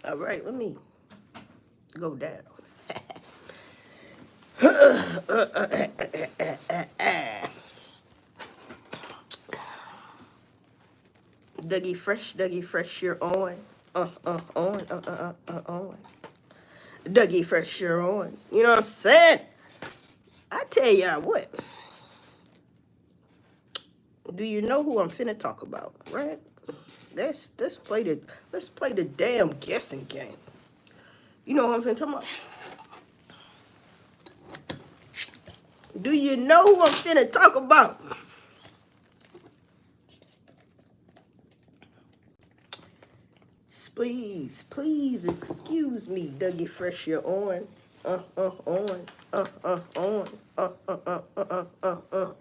All right, let me go down. Dougie Fresh, you're on. On. Dougie Fresh, you're on. You know what I'm saying? I tell y'all what. Do you know who I'm finna talk about? Right? Let's play the damn guessing game. You know who I'm finna talk about? Do you know who I'm finna talk about? Please excuse me, Dougie Fresh, you're on. On.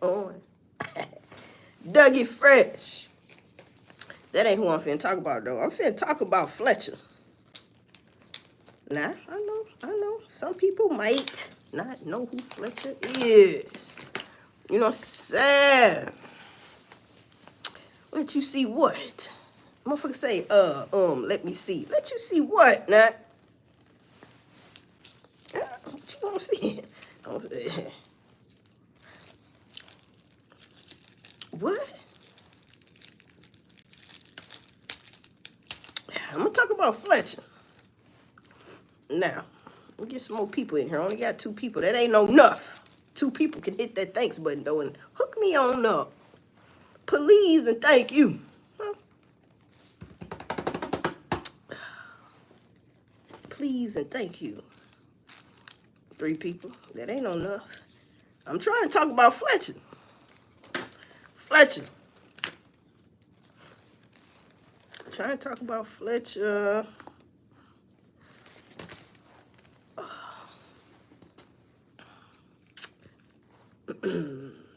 On. Dougie Fresh. That ain't who I'm finna talk about, though. I'm finna talk about Fletcher. Nah, I know. Some people might not know who Fletcher is. You know what I'm saying? Let you see what? Motherfucker say, let me see. Let you see what, nah? What you gonna see? What? I'm gonna talk about Fletcher. Now, let me get some more people in here. I only got 2 people. That ain't no enough. 2 people can hit that thanks button, though, and hook me on up. Please and thank you. Huh? Please and thank you. 3 people. That ain't enough. I'm trying to talk about Fletcher. Fletcher. I'm trying to talk about Fletcher.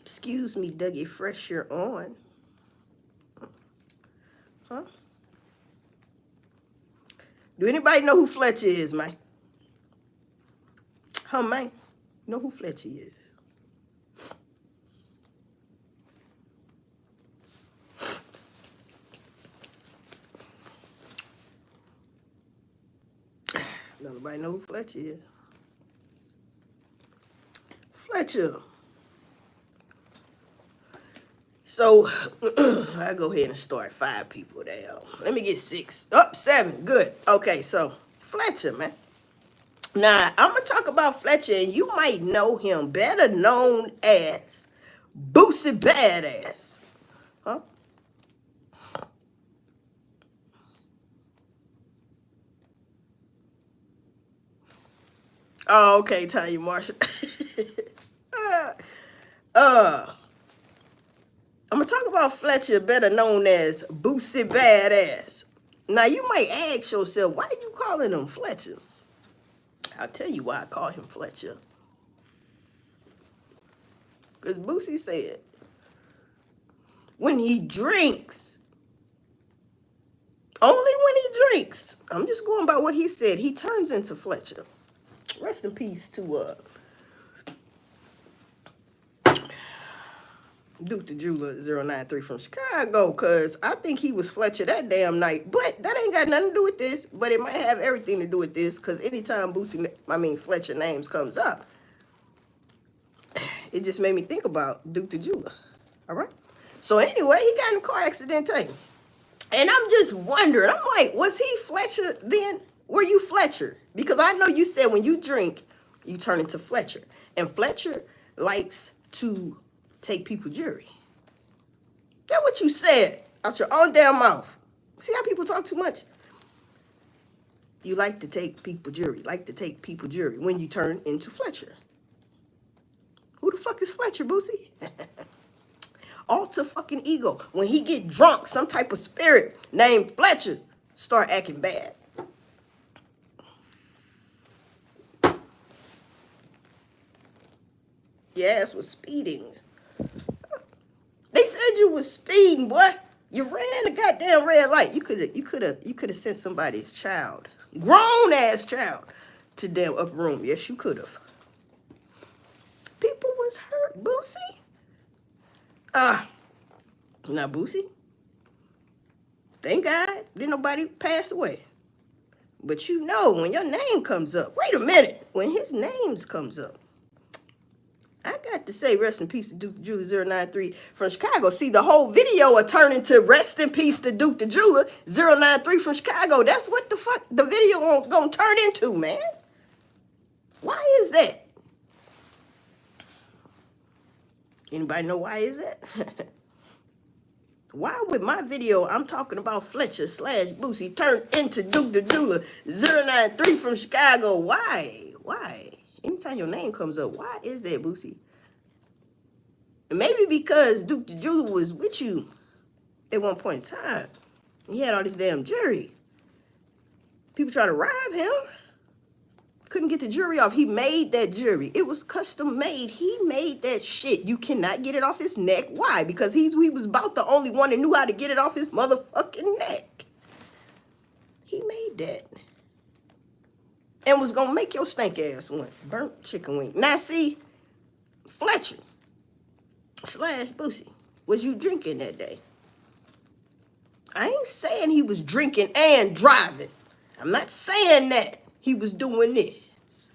Excuse me, Dougie Fresh, you're on. Huh? Do anybody know who Fletcher is, man? Huh, man? You know who Fletcher is? Nobody know who Fletcher is. Fletcher. So, I go ahead and start 5 people down. Let me get 6. Oh, 7. Good. Okay, so Fletcher, man. Now, I'm going to talk about Fletcher, and you might know him better known as Boosie Badass. Huh? Oh, okay, Tanya Marshall. I'm going to talk about Fletcher, better known as Boosie Badass. Now, you might ask yourself, why are you calling him Fletcher? I'll tell you why I call him Fletcher. Because Boosie said, when he drinks, only when he drinks, I'm just going by what he said, he turns into Fletcher. Rest in peace to Duke the Jeweler 093 from Chicago, because I think he was Fletcher that damn night. But that ain't got nothing to do with this, but it might have everything to do with this, because anytime Fletcher names comes up, it just made me think about Duke the Jeweler. All right? So anyway, he got in a car accident today. And I'm just wondering, I'm like, was he Fletcher then? Were you Fletcher? Because I know you said when you drink, you turn into Fletcher. And Fletcher likes to take people jewelry. That's what you said out your own damn mouth. See how people talk too much? You like to take people jewelry. When you turn into Fletcher. Who the fuck is Fletcher, Boosie? Alter fucking ego. When he get drunk, some type of spirit named Fletcher start acting bad. Your ass was speeding. They said you was speeding, boy. You ran a goddamn red light. You could have sent somebody's child, grown ass child, to damn up room. Yes, you could have. People was hurt, Boosie. Now Boosie. Thank God, didn't nobody pass away. But you know, when your name comes up, wait a minute, when his names comes up, I got to say rest in peace to Duke the Jeweler 093 from Chicago. See, the whole video will turn into rest in peace to Duke the Jeweler 093 from Chicago. That's what the fuck the video gonna turn into, man. Why is that? Anybody know why is that? Why would my video I'm talking about Fletcher / Boosie turn into Duke the Jeweler 093 from Chicago? Why? Why? Anytime your name comes up, why is that, Boosie? Maybe because Duke the Jeweler was with you at one point in time. He had all this damn jewelry. People try to rob him. Couldn't get the jewelry off. He made that jewelry. It was custom made. He made that shit. You cannot get it off his neck. Why? Because he was about the only one that knew how to get it off his motherfucking neck. He made that. And was gonna make your stank ass one. Burnt chicken wing. Now see, Fletcher / Boosie, was you drinking that day? I ain't saying he was drinking and driving. I'm not saying that he was doing this.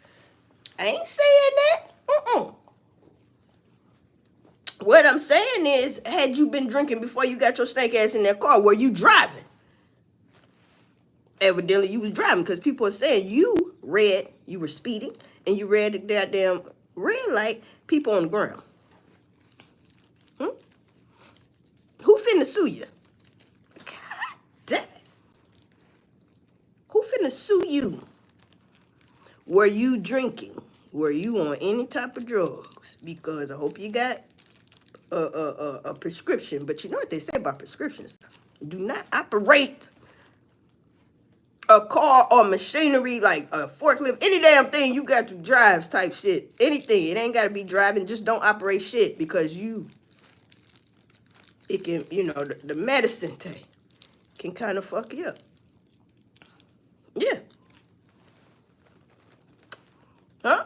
I ain't saying that. What I'm saying is, had you been drinking before you got your stank ass in that car, were you driving? Evidently you was driving, because people are saying you were speeding, and you read the goddamn red light, people on the ground. Who finna sue you? God damn it. Who finna sue you? Were you drinking? Were you on any type of drugs? Because I hope you got a prescription. But you know what they say about prescriptions? Do not operate a car or machinery like a forklift. Any damn thing you got to drive type shit. Anything. It ain't got to be driving. Just don't operate shit because it can, you know, the medicine can kind of fuck you up. Yeah. Huh?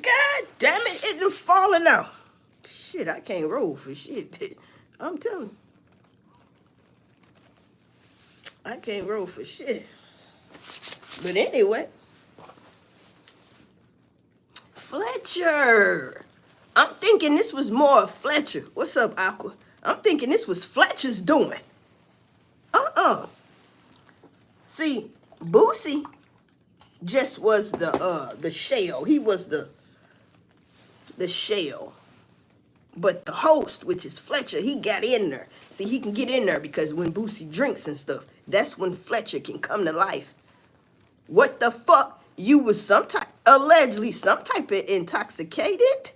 God damn it, it done falling out. Shit, I can't roll for shit. I'm telling you. I can't roll for shit. But anyway. Fletcher. I'm thinking this was more of Fletcher. What's up, Aqua? I'm thinking this was Fletcher's doing. See, Boosie just was the shell. He was the shell. But the host, which is Fletcher, he got in there. See, he can get in there because when Boosie drinks and stuff, that's when Fletcher can come to life. What the fuck? You was allegedly some type of intoxicated?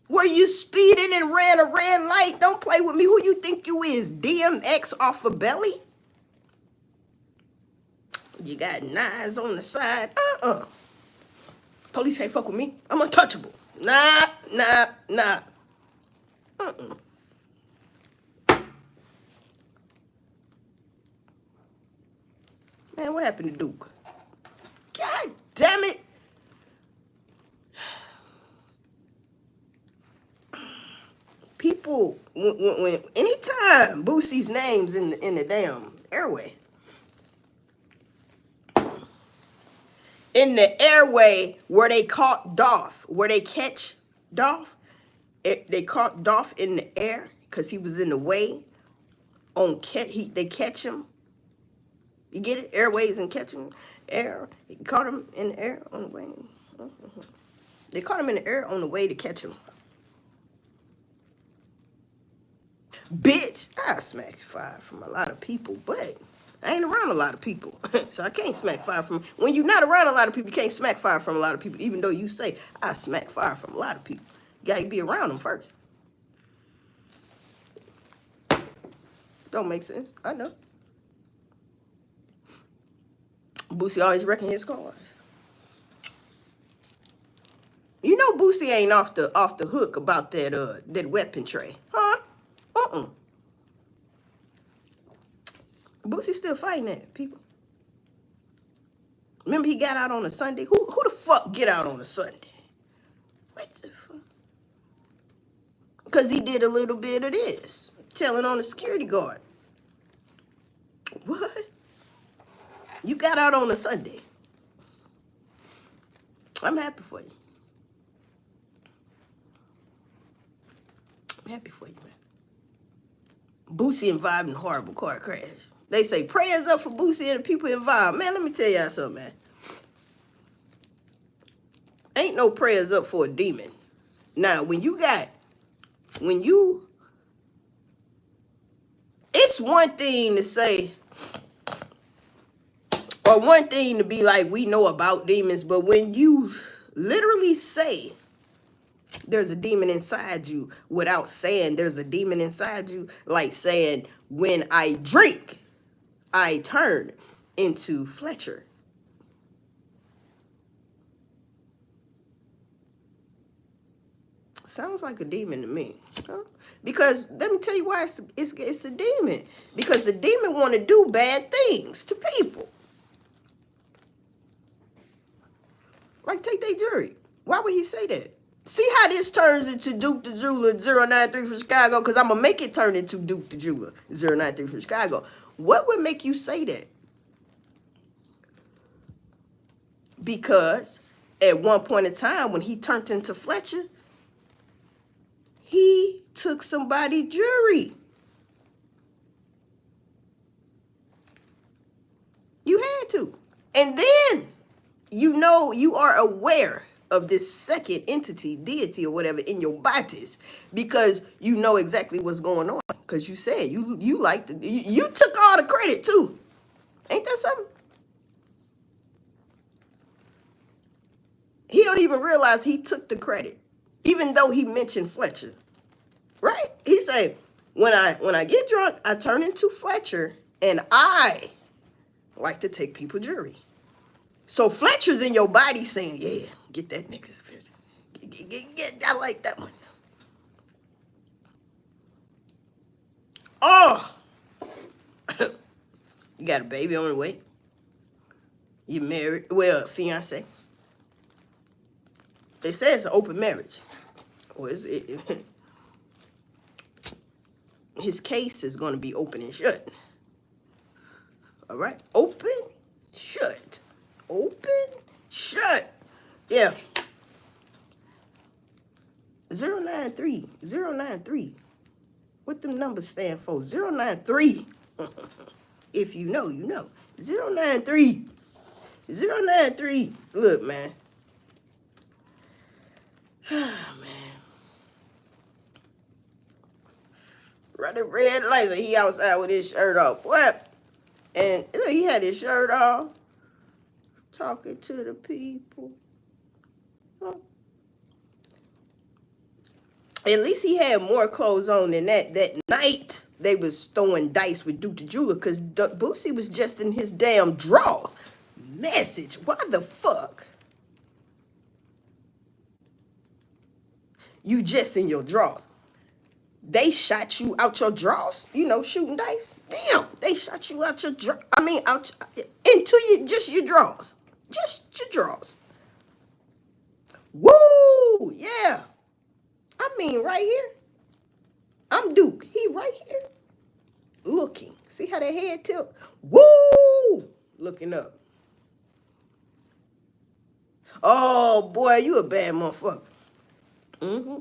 Were you speeding and ran a red light? Don't play with me. Who you think you is? DMX off of Belly? You got knives on the side? Police can't fuck with me. I'm untouchable. Nah. Man, what happened to Duke? God damn it. People, when anytime Boosie's name's in the damn airway, in the airway where they caught Dolph, where they catch Dolph, they caught Dolph in the air because he was in the way. They catch him. You get it? Airways and catch him. Air. They caught him in the air on the way. They caught him in the air on the way to catch him. Bitch, I smack fire from a lot of people, but I ain't around a lot of people. So I can't smack fire from... When you're not around a lot of people, you can't smack fire from a lot of people, even though you say, I smack fire from a lot of people. You gotta be around them first. Don't make sense. I know. Boosie always wrecking his cars. You know Boosie ain't off the hook about that weapon tray, huh? Boosie's still fighting that, people. Remember he got out on a Sunday? Who the fuck get out on a Sunday? What the fuck? Because he did a little bit of this. Telling on the security guard. What? You got out on a Sunday. I'm happy for you. I'm happy for you, man. Boosie involved in a horrible car crash. They say prayers up for Boosie and the people involved. Man, let me tell y'all something, man. Ain't no prayers up for a demon. Now, it's one thing to say, or one thing to be like, we know about demons, but when you literally say there's a demon inside you without saying there's a demon inside you, like saying, when I drink, I turn into Fletcher. Sounds like a demon to me. Huh? Because let me tell you why it's a demon. Because the demon want to do bad things to people. Like take their jury. Why would he say that? See how this turns into Duke the Jeweler 093 from Chicago? Because I'm going to make it turn into Duke the Jeweler 093 from Chicago. What would make you say that? Because at one point in time when he turned into Fletcher, he took somebody's jury. You had to. And then, you are aware of this second entity, deity or whatever in your bodies because you know exactly what's going on. Because you said you like you took all the credit too. Ain't that something? He don't even realize he took the credit, even though he mentioned Fletcher. Right? He said, when I get drunk, I turn into Fletcher, and I like to take people jury. So Fletcher's in your body saying, yeah, get that nigga's Fletcher. I like that one. Oh, you got a baby on the way. You married, well, fiance. They say it's an open marriage. Or is it? His case is going to be open and shut. All right? Open, shut. Open, shut. Yeah. 093. 093. What them numbers stand for? 093. If you know, you know. 093. 093. Look, man. Ah, man. Running red lights. He outside with his shirt off. What? And look, he had his shirt off. Talking to the people. Huh? At least he had more clothes on than that. That night, they was throwing dice with Duke the Jeweler because Boosie was just in his damn drawers. Message. Why the fuck? You just in your drawers. They shot you out your drawers, shooting dice. Damn, they shot you out your drawers. Into just your drawers. Just your drawers. Woo, yeah. Right here. I'm Duke. He right here. Looking. See how that head tilt? Woo! Looking up. Oh, boy, you a bad motherfucker. Mm-hmm.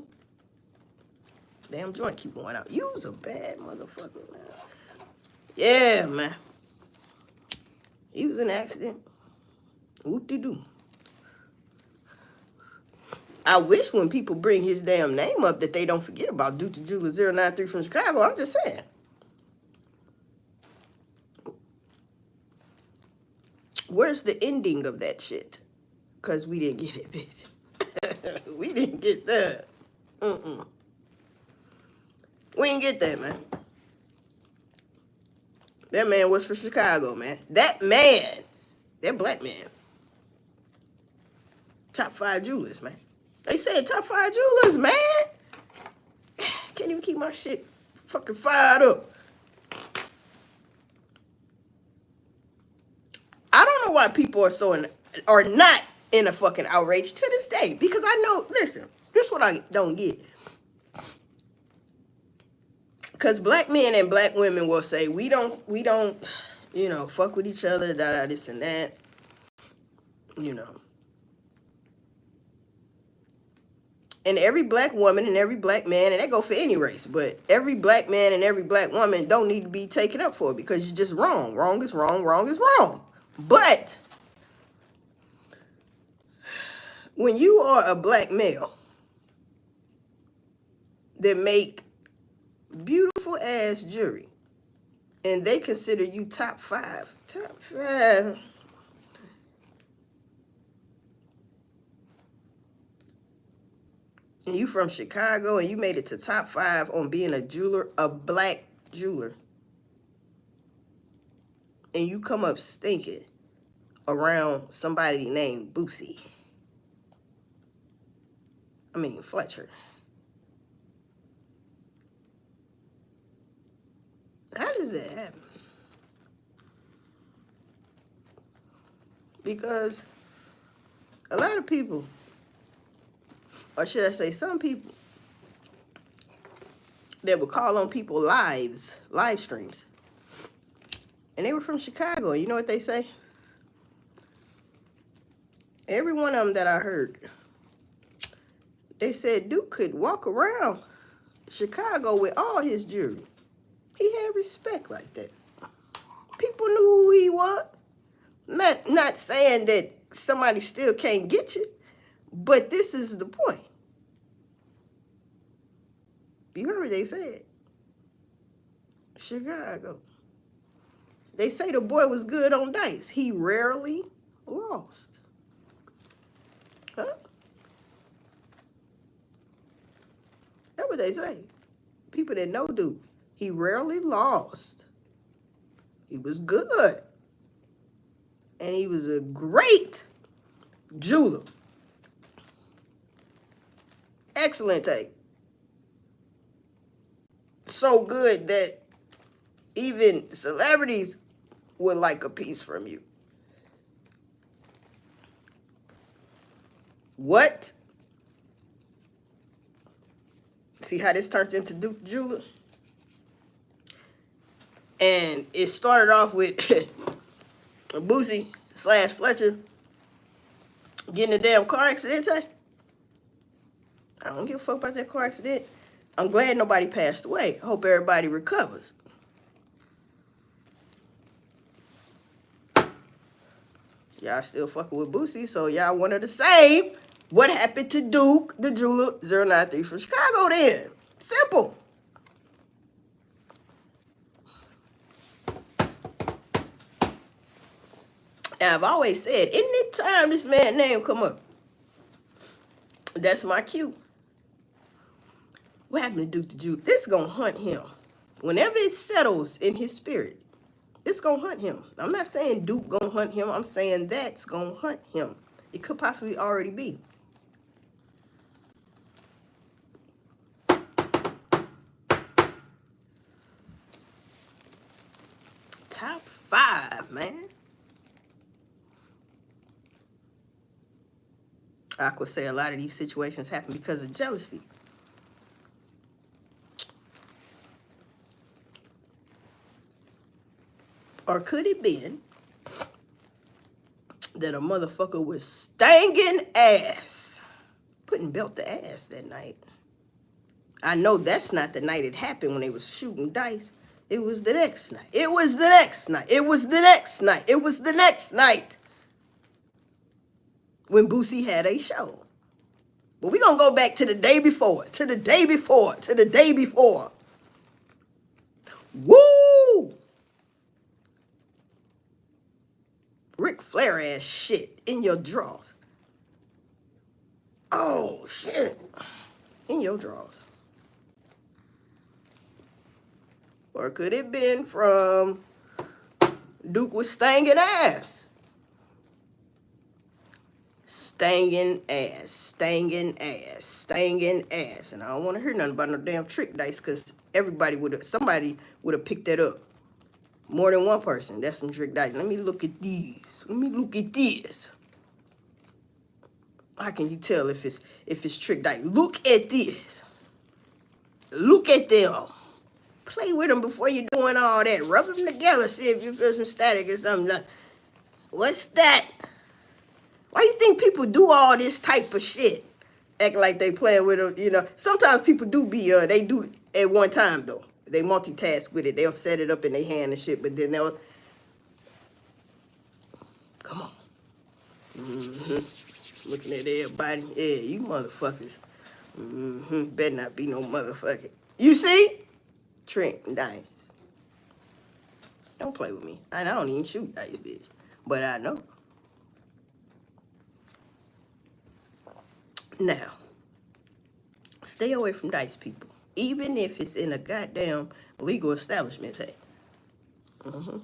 Damn joint keep going out. You was a bad motherfucker, man. Yeah, man. He was in an accident. Whoop-de-doo. I wish when people bring his damn name up that they don't forget about Duke the Jeweler 093 from Chicago. I'm just saying. Where's the ending of that shit? Because we didn't get it, bitch. We didn't get that. We didn't get that, man. That man was from Chicago, man. That black man. Top 5 jewelers, man. They said top 5 jewelers, man. Can't even keep my shit fucking fired up. I don't know why people are not in a fucking outrage to this day. Because I know, listen, this is what I don't get. Because black men and black women will say, we don't you know, fuck with each other, this and that, you know. And every black woman and every black man, and that go for any race, but every black man and every black woman don't need to be taken up for it because you're just wrong. Wrong is wrong, wrong is wrong. But when you are a black male that make beautiful ass jewelry and they consider you top five, and you from Chicago and you made it to top 5 on being a jeweler, a black jeweler, and you come up stinking around somebody named Boosie. I mean, Fletcher. How does that happen? Because a lot of people, or should I say some people, that would call on people live streams, and they were from Chicago. You know what they say? Every one of them that I heard, they said Duke could walk around Chicago with all his jewelry. He had respect like that. People knew who he was. Not saying that somebody still can't get you, but this is the point. You heard what they said. Chicago. They say the boy was good on dice. He rarely lost. Huh? That's what they say. People that know Duke. He rarely lost. He was good. And he was a great jeweler. Excellent tape. So good that even celebrities would like a piece from you. What? See how this turns into Duke jeweler? And it started off with Boosie / Fletcher getting a damn car accident. I don't give a fuck about that car accident. I'm glad nobody passed away. I hope everybody recovers. Y'all still fucking with Boosie, so y'all wanted the same. What happened to Duke, the jeweler, 093 from Chicago then? Simple. And I've always said, any time this man's name come up, that's my cue. What happened to Duke the Jew? This is going to hunt him. Whenever it settles in his spirit, it's going to hunt him. I'm not saying Duke going to hunt him. I'm saying that's going to hunt him. It could possibly already be. Top 5, man. I could say a lot of these situations happen because of jealousy. Or could it been that a motherfucker was stanging ass, putting belt to ass that night? I know that's not the night it happened when they was shooting dice. It was the next night. It was the next night. It was the next night. It was the next night when Boosie had a show. But we're going to go back to the day before, to the day before, to the day before. Woo! Ric Flair ass shit in your drawers. Oh, shit. In your drawers. Or could it been from Duke was stanging ass? Stanging ass, stanging ass, stanging ass. And I don't want to hear nothing about no damn trick dice because somebody would have picked that up. More than one person. That's some trick dice. Let me look at these. Let me look at this. How can you tell if it's trick dice? Look at this. Look at them. Play with them before you're doing all that. Rub them together, see if you feel some static or something. Like, what's that? Why you think people do all this type of shit? Act like they playing with them, you know. Sometimes people do they do at one time, though. They multitask with it. They'll set it up in their hand and shit, but then they'll... Come on. Looking at everybody. Yeah, you motherfuckers. Better not be no motherfucker. You see? Trent and Dimes. Don't play with me. I don't even shoot dice, bitch. But I know. Now, stay away from dice people. Even if it's in a goddamn legal establishment, hey. Stay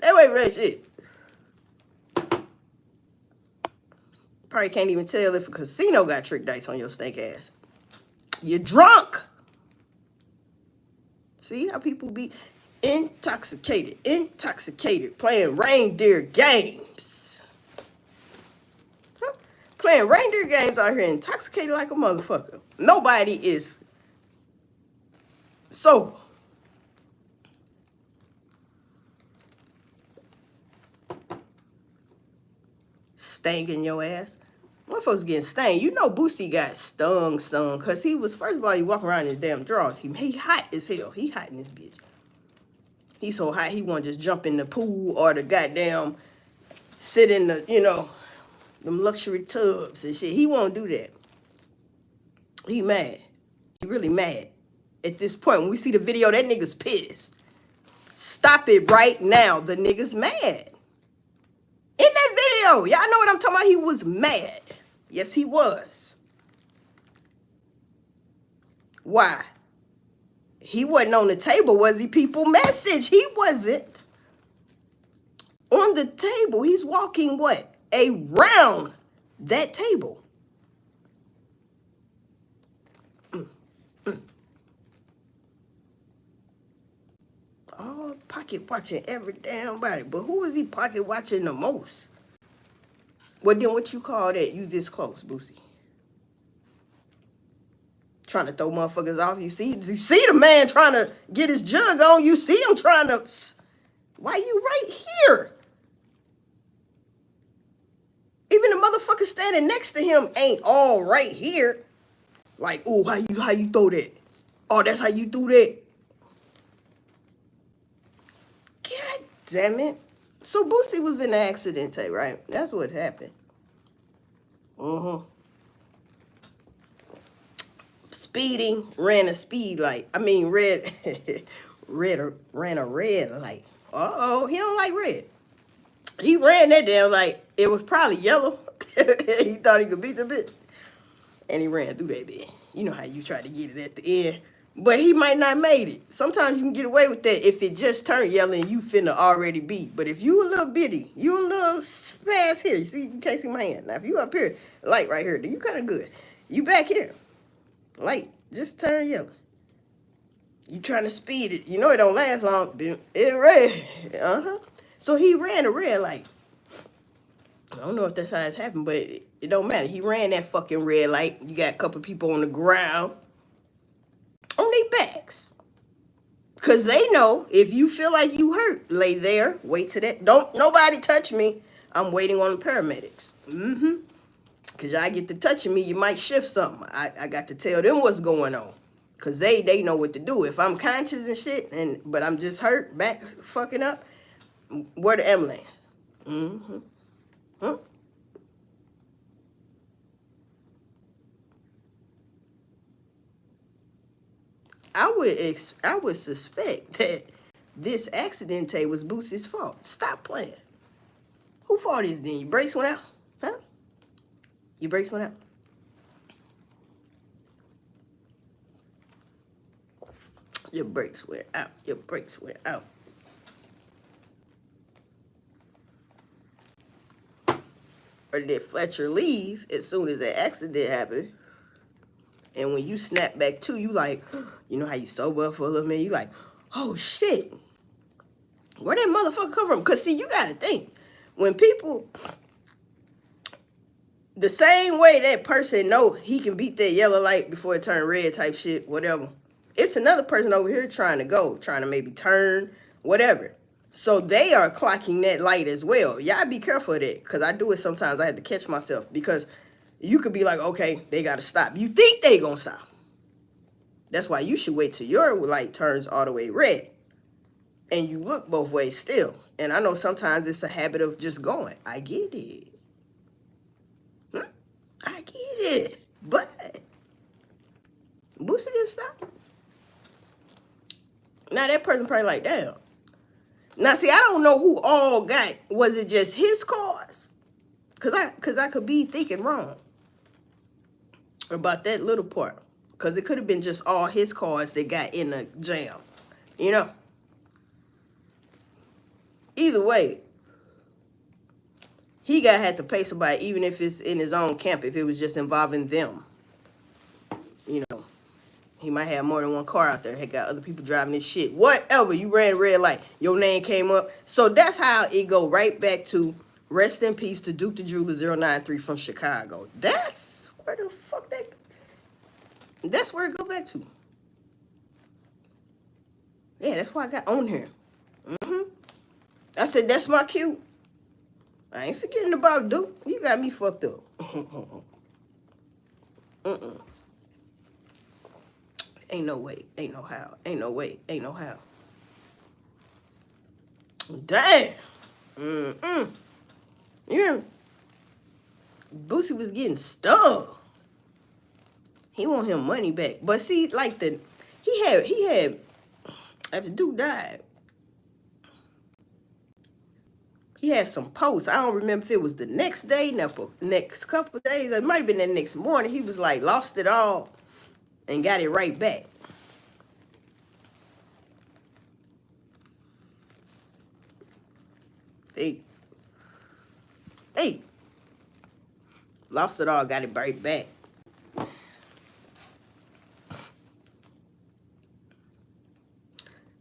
away from that shit. Probably can't even tell if a casino got trick dice on your stank ass. You're drunk. See how people be intoxicated, playing reindeer games. Playing reindeer games out here intoxicated like a motherfucker. Nobody is sober. Stinging your ass. Motherfuckers getting stained. You know Boosie got stung, because he was, first of all, he walking around in his damn drawers. He hot as hell. He hot in this bitch. He so hot, he want to just jump in the pool or the goddamn sit in the, you know, them luxury tubs and shit. He won't do that. He mad. He really mad. At this point, when we see the video, that nigga's pissed. Stop it right now. The nigga's mad. In that video, y'all know what I'm talking about? He was mad. Yes, he was. Why? He wasn't on the table, was he, people? Message. He wasn't on the table. He's walking what? Around that table. Oh, pocket watching every damn body. But who is he pocket watching the most? Well, then what you call that? You this close, Boosie. Trying to throw motherfuckers off. You see the man trying to get his jug on. You see him trying to... Why you right here? Even the motherfucker standing next to him ain't all right here. Like, oh, how you throw that? Oh, that's how you do that? God damn it. So Boosie was in an accident, right? That's what happened. Speeding, ran a speed light. I mean, ran a red light. Uh-oh, he don't like red. He ran that damn light. It was probably yellow. He thought he could beat the bitch. And he ran through that bitch. You know how you try to get it at the end. But he might not made it. Sometimes you can get away with that if it just turned yellow and you finna already beat. But if you a little bitty, you a little fast here. You see, you can't see my hand. Now, if you up here, light right here, then you kind of good. You back here, light, just turn yellow. You trying to speed it. You know it don't last long. It red. So he ran a red light. I don't know if that's how it's happened, but it don't matter. He ran that fucking red light. You got a couple people on the ground. On their backs. Because they know if you feel like you hurt, lay there, wait till that. Don't nobody touch me. I'm waiting on the paramedics. Because y'all get to touching me, you might shift something. I got to tell them what's going on. Because they know what to do. If I'm conscious and shit, but I'm just hurt, back fucking up, where the ambulance? I would suspect that this accident was Boosie's fault. Stop playing. Who fault is then? Your brakes went out? Huh? Your brakes went out? Your brakes went out. Your brakes went out. Or did Fletcher leave as soon as that accident happened? And when you snap back to, you like, you know how you sober up for a little minute? You like, oh shit. Where that motherfucker come from? Because see, you got to think. When people, the same way that person know he can beat that yellow light before it turn red type shit, whatever. it's another person over here trying to maybe turn, whatever. So they are clocking that light as well. Y'all be careful of that, because I do it sometimes. I have to catch myself, because you could be like, okay, they got to stop. You think they going to stop. That's why you should wait till your light turns all the way red and you look both ways still. And I know sometimes it's a habit of just going. I get it. I get it. But Boosie didn't stop. Now that person probably like, damn. Now see, I don't know who all got. Was it just his cars? Cause I could be thinking wrong about that little part. Because it could have been just all his cars that got in the jam. You know? Either way, he had to pay somebody, even if it's in his own camp, if it was just involving them. You know? He might have more than one car out there. He got other people driving this shit. Whatever. You ran red light. Your name came up. So that's how it go right back to rest in peace to Duke the Jeweler 093 from Chicago. That's where the fuck that's where it go back to. Yeah, that's why I got on here. I said, that's my cue. I ain't forgetting about Duke. You got me fucked up. Ain't no way. Ain't no how. Ain't no way. Ain't no how. Damn. Yeah. Boosie was getting stung. He want him money back. But see, like he had after Duke died, he had some posts. I don't remember if it was the next day, next couple of days. It might have been the next morning. He was like, lost it all and got it right back. Hey. Lost it all, got it right back.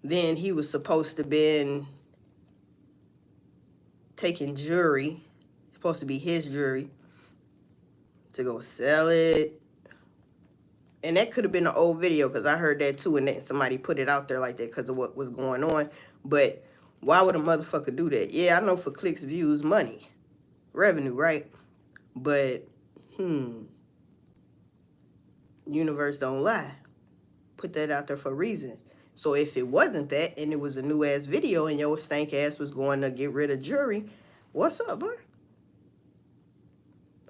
Then he was supposed to been taking jewelry, supposed to be his jewelry, to go sell it. And that could have been an old video, because I heard that too, and then somebody put it out there like that because of what was going on. But why would a motherfucker do that? Yeah, I know, for clicks, views, money, revenue, right? But, universe don't lie. Put that out there for a reason. So if it wasn't that, and it was a new ass video, and your stank ass was going to get rid of jewelry, what's up, bro?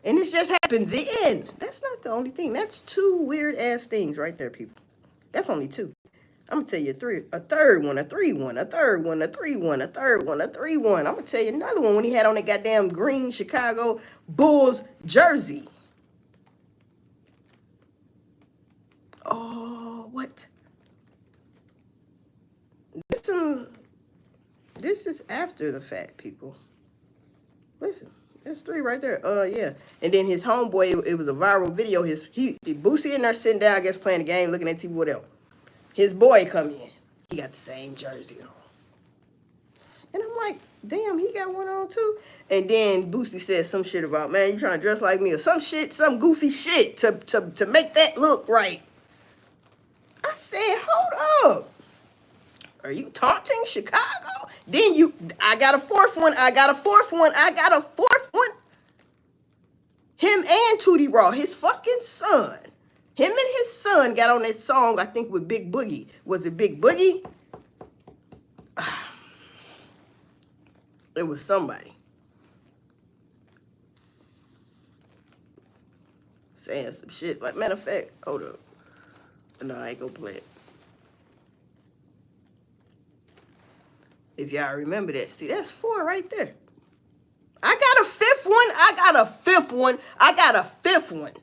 And this just happened then. That's not the only thing. That's two weird ass things right there, people. That's only two. I'm gonna tell you a third one, a third one, a third one, a third one. I'm gonna tell you another one when he had on that goddamn green Chicago Bulls jersey. Oh, what? This is after the fact, people. Listen, there's three right there. Yeah. And then his homeboy, it was a viral video. Boosie in there sitting down, I guess, playing the game, looking at TV, whatever. His boy come in. He got the same jersey on. And I'm like, damn, he got one on too. And then Boosie said some shit about, man, you trying to dress like me, or some shit, some goofy shit to make that look right. I said, hold up. Are you taunting Chicago? Then I got a fourth one. Him and Tootie Raw, his fucking son. Him and his son got on that song, I think, with Big Boogie. Was it Big Boogie? It was somebody. Saying some shit. Like, matter of fact, hold up. No, I ain't gonna play it. If y'all remember that. See, that's 4 right there. I got a fifth one.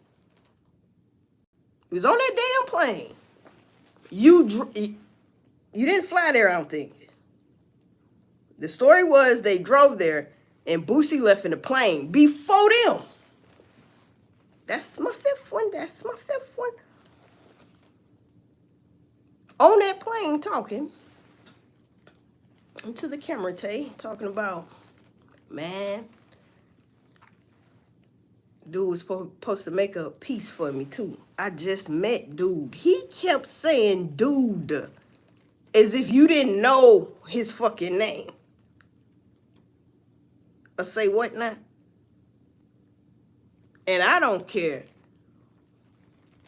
He was on that damn plane. You didn't fly there, I don't think. The story was they drove there and Boosie left in the plane before them. That's my fifth one. On that plane talking. Into the camera, Tay, talking about, man, Dude was supposed to make a piece for me too. I just met dude. He kept saying dude as if you didn't know his fucking name. Or say what now? And I don't care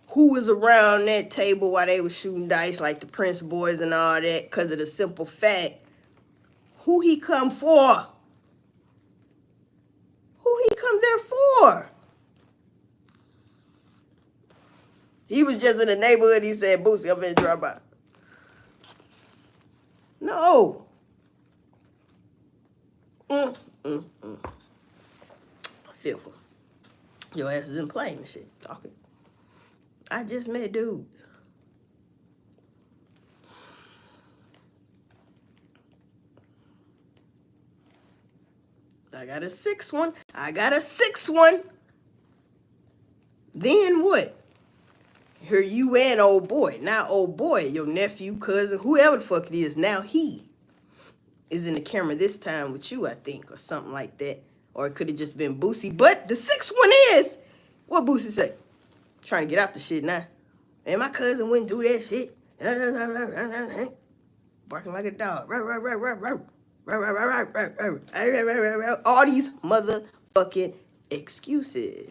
who was around that table while they was shooting dice, like the Prince boys and all that, because of the simple fact, who he come for? Who he come there for? He was just in the neighborhood. He said, Boosie, I'm finna drop by. No. Fearful. Your ass was in playing and shit, talking. I just met dude. I got a 6-1. I got a 6-1. Then what? Here you and old boy. Now old boy, your nephew, cousin, whoever the fuck it is, now he is in the camera this time with you, I think, or something like that. Or it could have just been Boosie. But the 6-1 is, what Boosie say? Trying to get out the shit now. And my cousin wouldn't do that shit. Barking like a dog. All these motherfucking excuses.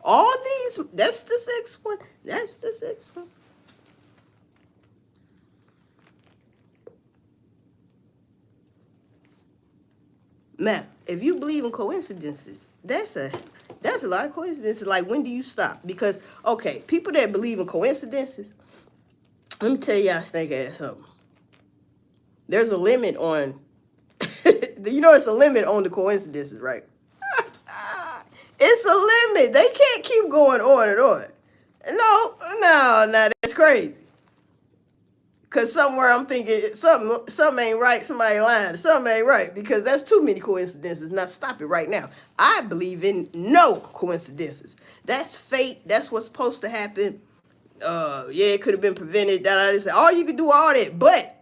All these, that's the 6-1. That's the 6-1. Now, if you believe in coincidences, that's a lot of coincidences. Like, when do you stop? Because, okay, people that believe in coincidences, let me tell y'all stink ass something. There's a limit on, you know, it's a limit on the coincidences, right? It's a limit. They can't keep going on and on. No, that's crazy. Because somewhere I'm thinking something ain't right, somebody lying, something ain't right, because that's too many coincidences. Now stop it right now. I believe in no coincidences. That's fate. That's what's supposed to happen. Yeah, it could have been prevented. Oh, you could do all that, but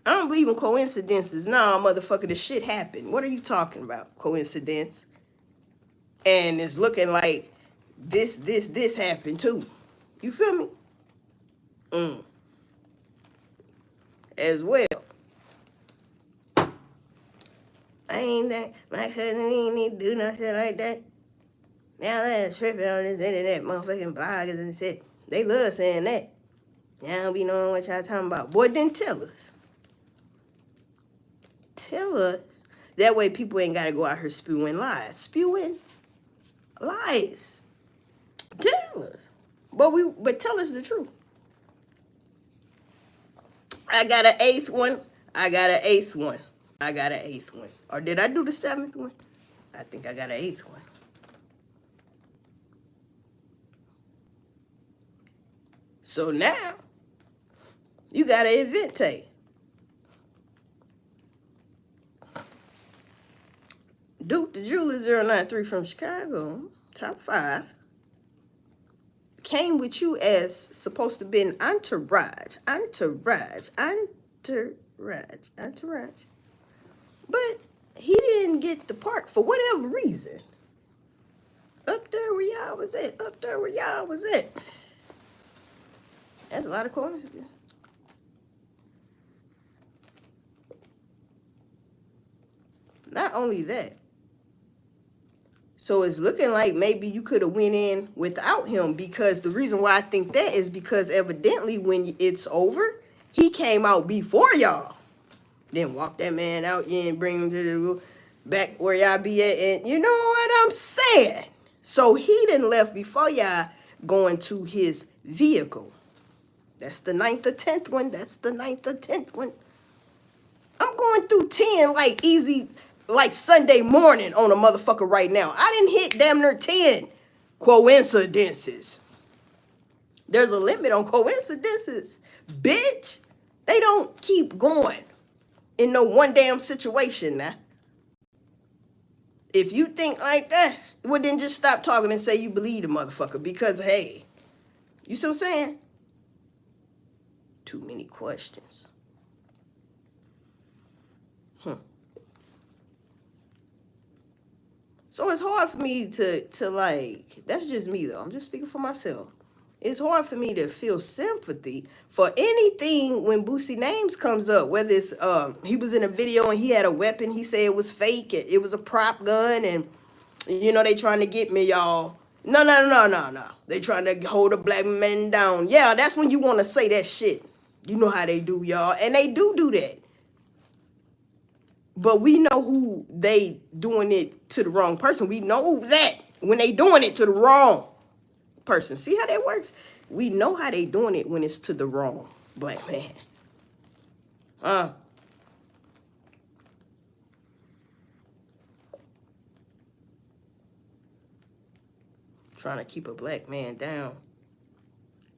I don't believe in coincidences. Nah, motherfucker, the shit happened. What are you talking about? Coincidence? And it's looking like this happened too. You feel me? As well. I ain't that. My cousin ain't need to do nothing like that. Now they're tripping on this internet, motherfucking bloggers and shit. They love saying that. Y'all don't be knowing what y'all talking about. Boy, then tell us. Tell us. That way people ain't got to go out here spewing lies. Spewing lies. Tell us. But tell us the truth. I got an 8th one. I got an 8th one. I got an 8th one. Or did I do the 7th one? I think I got an 8th one. So now, you got to inventate. Duke the Jeweler 093 from Chicago, top 5. Came with you as supposed to be an entourage. But he didn't get the part for whatever reason. Up there where y'all was at. That's a lot of coincidence. Not only that. So it's looking like maybe you could have went in without him, because the reason why I think that is because evidently when it's over, he came out before y'all. Then walk that man out, you and bring him to the back where y'all be at, and you know what I'm saying? So he done left before y'all going to his vehicle. That's the 9th or 10th one. I'm going through 10 like easy, like Sunday morning on a motherfucker right now. I didn't hit damn near 10 coincidences. There's a limit on coincidences. Bitch, they don't keep going in no one damn situation now. If you think like that, well then just stop talking and say you believe the motherfucker, because hey, you see what I'm saying? Too many questions. So it's hard for me to like, that's just me though. I'm just speaking for myself. It's hard for me to feel sympathy for anything when Boosie names comes up. Whether it's he was in a video and he had a weapon, he said it was fake, it was a prop gun, and you know they trying to get me, y'all. No. They trying to hold a black man down. Yeah, that's when you want to say that shit. You know how they do, y'all, and they do that. But we know who they doing it to the wrong person. We know that when they doing it to the wrong person. See how that works? We know how they doing it when it's to the wrong black man. Trying to keep a black man down.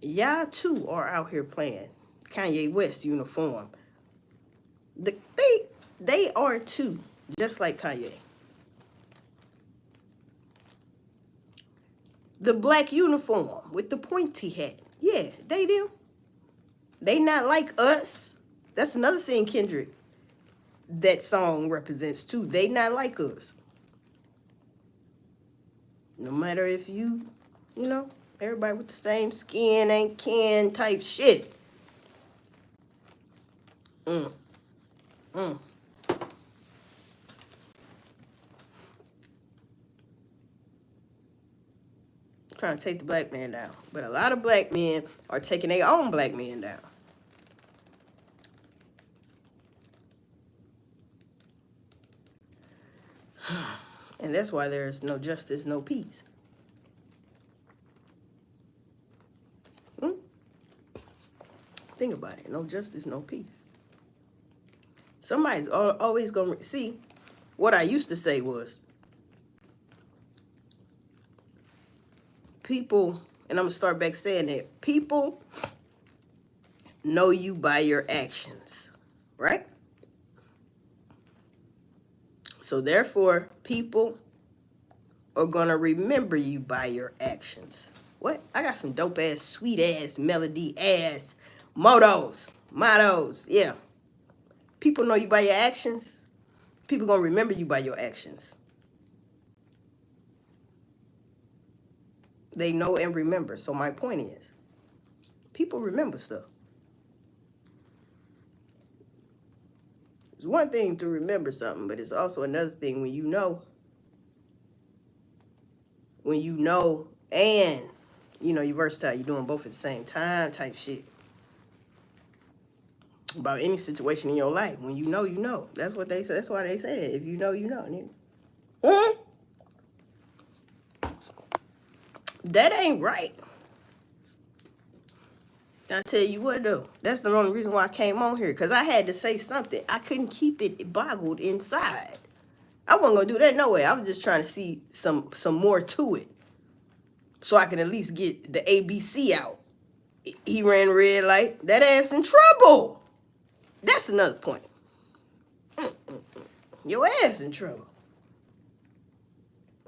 Y'all too are out here playing Kanye West uniform. They are too, just like Kanye. The black uniform with the pointy hat. Yeah, they do. They not like us. That's another thing, Kendrick, that song represents too. They not like us. No matter if you know, everybody with the same skin ain't kin type shit. Trying to take the black man down. But a lot of black men are taking their own black men down. And that's why there's no justice, no peace. Think about it. No justice, no peace. Somebody's always going to... See, what I used to say was, people, and I'm going to start back saying that, people know you by your actions, right? So therefore, people are going to remember you by your actions. What? I got some dope ass, sweet ass, melody ass mottos. Yeah. People know you by your actions. People going to remember you by your actions. They know and remember. So my point is, people remember stuff. It's one thing to remember something, but it's also another thing when you know, and, you know, you're versatile, you're doing both at the same time type shit. About any situation in your life. When you know, you know. That's what they say. That's why they say that. If you know, you know. That ain't right. I tell you what though, that's the only reason why I came on here, because I had to say something. I couldn't keep it boggled inside. I wasn't gonna do that no way. I was just trying to see some more to it, so I can at least get the ABC out. He ran red light. That ass in trouble. That's another point. Your ass in trouble.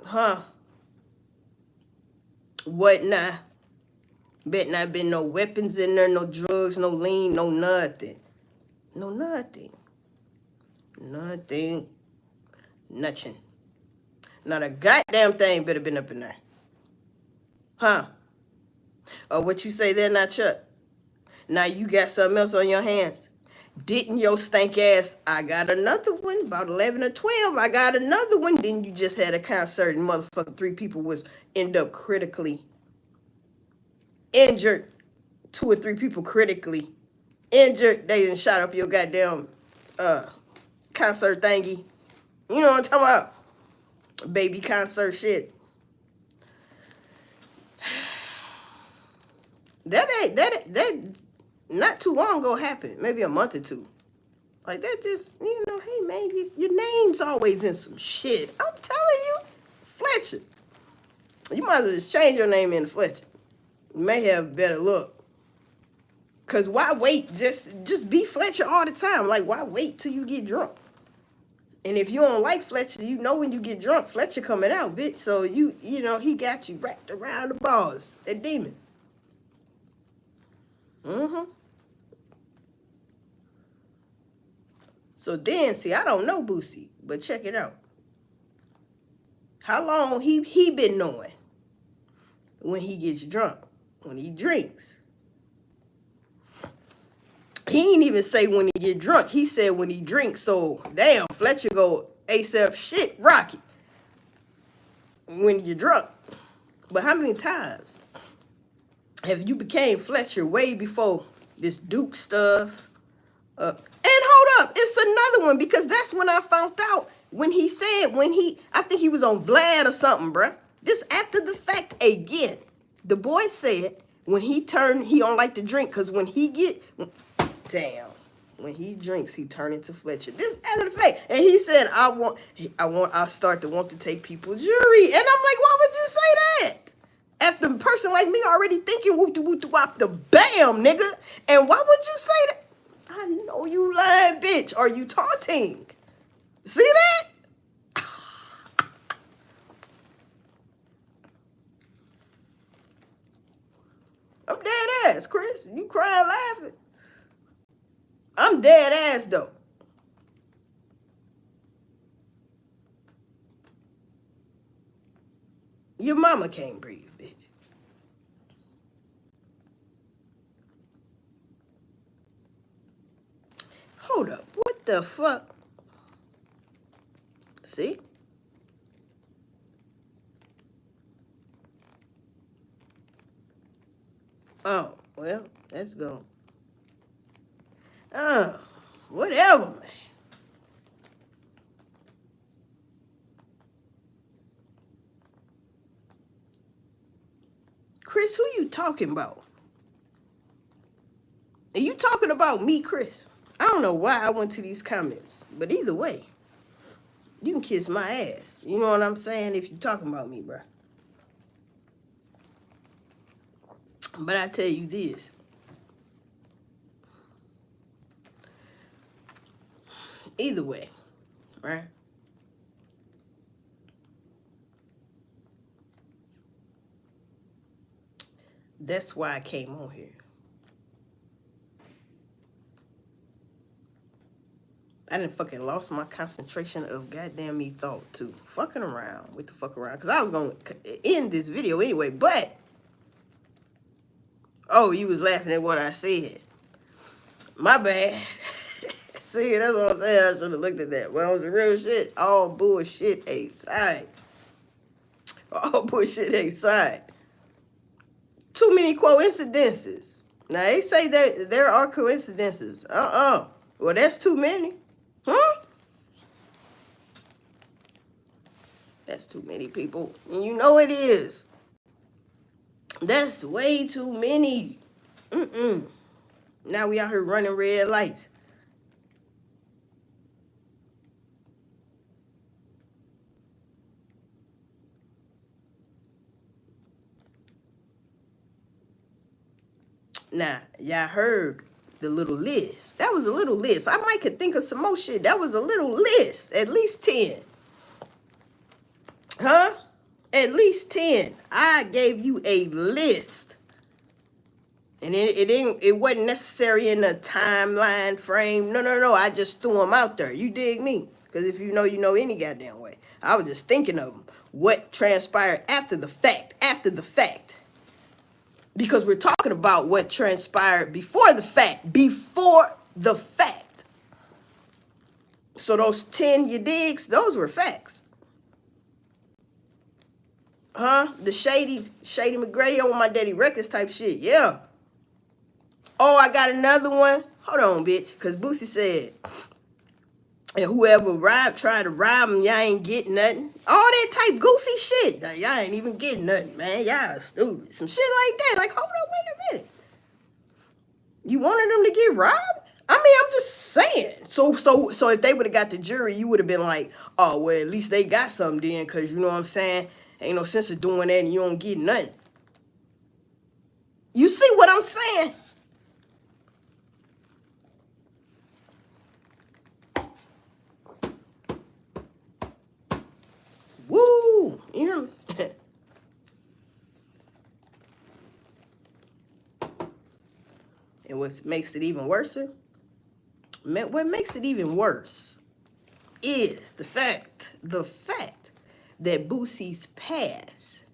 Huh? What now? Bet not been no weapons in there, no drugs, no lean, no nothing. No nothing. Nothing. Nothing. Not a goddamn thing better been up in there. Huh? Or what you say there, not Chuck? Now you got something else on your hands. Didn't your stank ass, I got another one, about 11 or 12, I got another one. Then you just had a concert and motherfucking 3 people was end up critically injured. 2 or 3 people critically injured. They done shot up your goddamn concert thingy. You know what I'm talking about? Baby concert shit. That not too long ago happened. Maybe a month or 2. Like that just, you know, hey man, your name's always in some shit. I'm telling you, Fletcher. You might as well just change your name into Fletcher. You may have better luck. Cause why wait? Just be Fletcher all the time. Like why wait till you get drunk? And if you don't like Fletcher, you know when you get drunk, Fletcher coming out, bitch. So you know he got you wrapped around the balls. That demon. So then, see, I don't know Boosie, but check it out. How long he been knowing when he gets drunk, when he drinks? He ain't even say when he get drunk. He said when he drinks. So damn, Fletcher go ASAP shit Rocky when you're drunk. But how many times have you became Fletcher way before this Duke stuff? And hold up, it's another one, because that's when I found out when he said, I think he was on Vlad or something, bruh. This after the fact again. The boy said when he don't like to drink, because when he drinks, he turn into Fletcher. This after the fact. And he said, I start to want to take people jury. And I'm like, why would you say that? After a person like me already thinking whoop the bam, nigga. And why would you say that? I know you lying, bitch. Are you taunting? See that? I'm dead ass, Chris. You crying laughing. I'm dead ass though. Your mama can't breathe, bitch. Hold up. What the fuck? See? Oh, well, let's go. Whatever, man. Chris, who you talking about? Are you talking about me, Chris? I don't know why I went to these comments, but either way, you can kiss my ass. You know what I'm saying? If you talking about me, bro. But I tell you this. Either way, right? That's why I came on here. I done fucking lost my concentration of goddamn me thought too. Fucking around with the fuck around. Because I was going to end this video anyway, but... Oh, you was laughing at what I said. My bad. See, that's what I'm saying. I should have looked at that. But on the real shit, all bullshit aside. All bullshit aside. Too many coincidences. Now, they say that there are coincidences. Well, that's too many. Huh? That's too many people. And you know it is. That's way too many. Now we out here running red lights. Now, y'all heard the little list. That was a little list. I might could think of some more shit. That was a little list. At least 10. Huh? At least 10. I gave you a list. And it wasn't necessary in a timeline frame. No. I just threw them out there. You dig me? Because if you know any goddamn way. I was just thinking of them. What transpired after the fact. After the fact. Because we're talking about what transpired before the fact. Before the fact. So those 10 you digs, those were facts. Huh? The Shady McGrady on my daddy records type shit. Yeah. Oh, I got another one. Hold on, bitch. Because Boosie said, and whoever tried to rob him, y'all ain't getting nothing. All that type goofy shit. Now, y'all ain't even getting nothing, man. Y'all stupid. Some shit like that. Like, hold on, wait a minute. You wanted them to get robbed? I mean, I'm just saying. So if they would have got the jury, you would have been like, oh, well, at least they got something then. Because, you know what I'm saying? Ain't no sense of doing that and you don't get nothing. You see what I'm saying? Woo! You hear me? And what makes it even worse? What makes it even worse is the fact that Boosie's past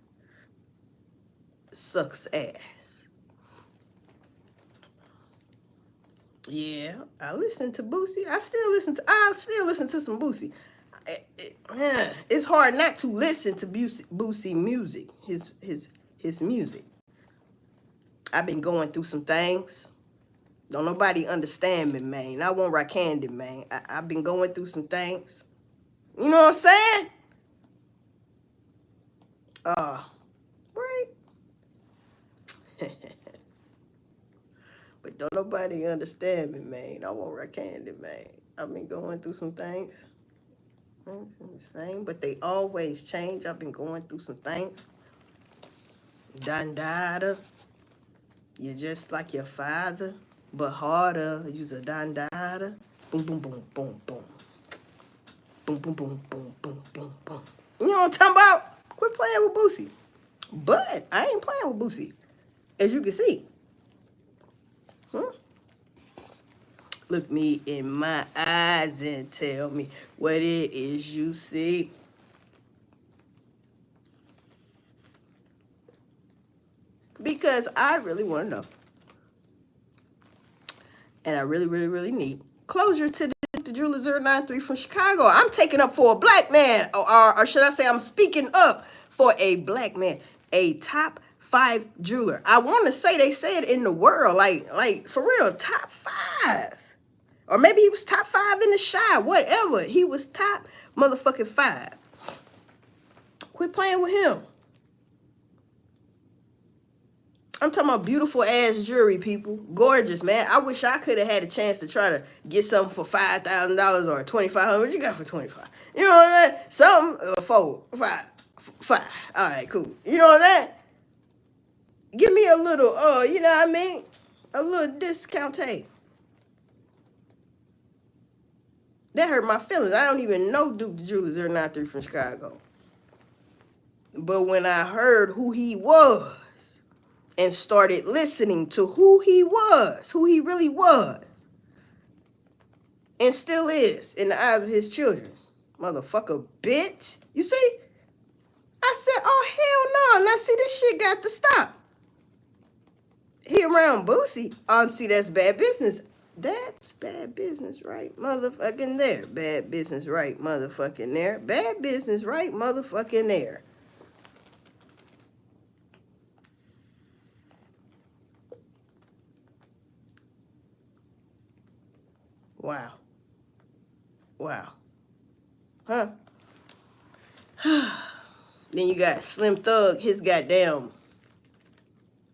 sucks ass. Yeah, I listen to Boosie. I still listen to some Boosie. It's hard not to listen to Boosie music. His music. I've been going through some things. Don't nobody understand me, man. I won't rock candy, man. I've been going through some things. You know what I'm saying? Right. But don't nobody understand me, man. I won't rock candy, man. I've been going through some things. The same, but they always change. I've been going through some things. Dandada. You're just like your father, but harder. You's a dandada. Boom, boom, boom, boom, boom. Boom, boom, boom, boom, boom, boom, boom. You know what I'm talking about? Quit playing with Boosie. But I ain't playing with Boosie, as you can see. Look me in my eyes and tell me what it is you see. Because I really want to know. And I really, really, really need closure to the Jeweler 093 from Chicago. I'm taking up for a black man. Or should I say I'm speaking up for a black man. A top 5 jeweler. I want to say they said in the world. Like for real, top 5. Or maybe he was top 5 in the Shy. Whatever. He was top motherfucking 5. Quit playing with him. I'm talking about beautiful ass jewelry, people. Gorgeous, man. I wish I could have had a chance to try to get something for $5,000 or $2,500. What you got for 25? You know what I'm saying? Something 4, 5. All right, cool. You know what I'm saying? Give me a little, you know what I mean? A little discount. Hey. That hurt my feelings. I don't even know Duke the Jeweler 093 from Chicago. But when I heard who he was and started listening to who he really was, and still is in the eyes of his children, motherfucker bitch. You see? I said, oh, hell no. Now, see, this shit got to stop. He around Boosie. Oh, see, that's bad business. That's bad business, right? Motherfucking there. Bad business, right? Motherfucking there. Bad business, right? Motherfucking there. Wow. Wow. Huh? Then you got Slim Thug, his goddamn.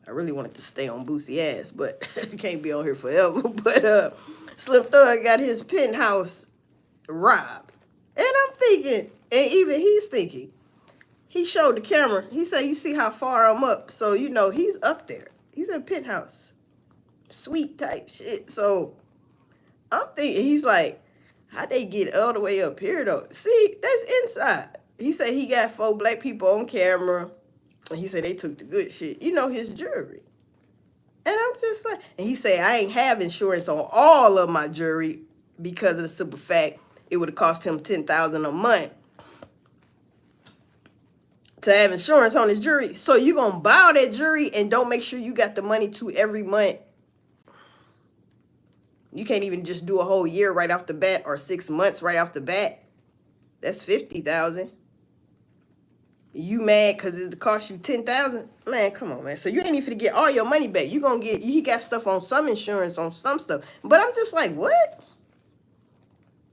I really wanted to stay on Boosie ass, but can't be on here forever. But Slim Thug got his penthouse robbed. And I'm thinking, and even he's thinking, he showed the camera. He said, you see how far I'm up. So, you know, he's up there. He's in a penthouse. Sweet type shit. So, I'm thinking, he's like, how'd they get all the way up here, though? See, that's inside. He said he got 4 black people on camera. And he said they took the good shit. You know, his jewelry. And I'm just like, and he said, I ain't have insurance on all of my jewelry because of the simple fact it would have cost him $10,000 a month to have insurance on his jewelry. So you gonna buy all that jewelry and don't make sure you got the money to every month. You can't even just do a whole year right off the bat or 6 months right off the bat. That's $50,000. You mad because it cost you $10,000? Man, come on, man. So you ain't even get all your money back. You gonna get, he got stuff on some insurance on some stuff. But I'm just like, what?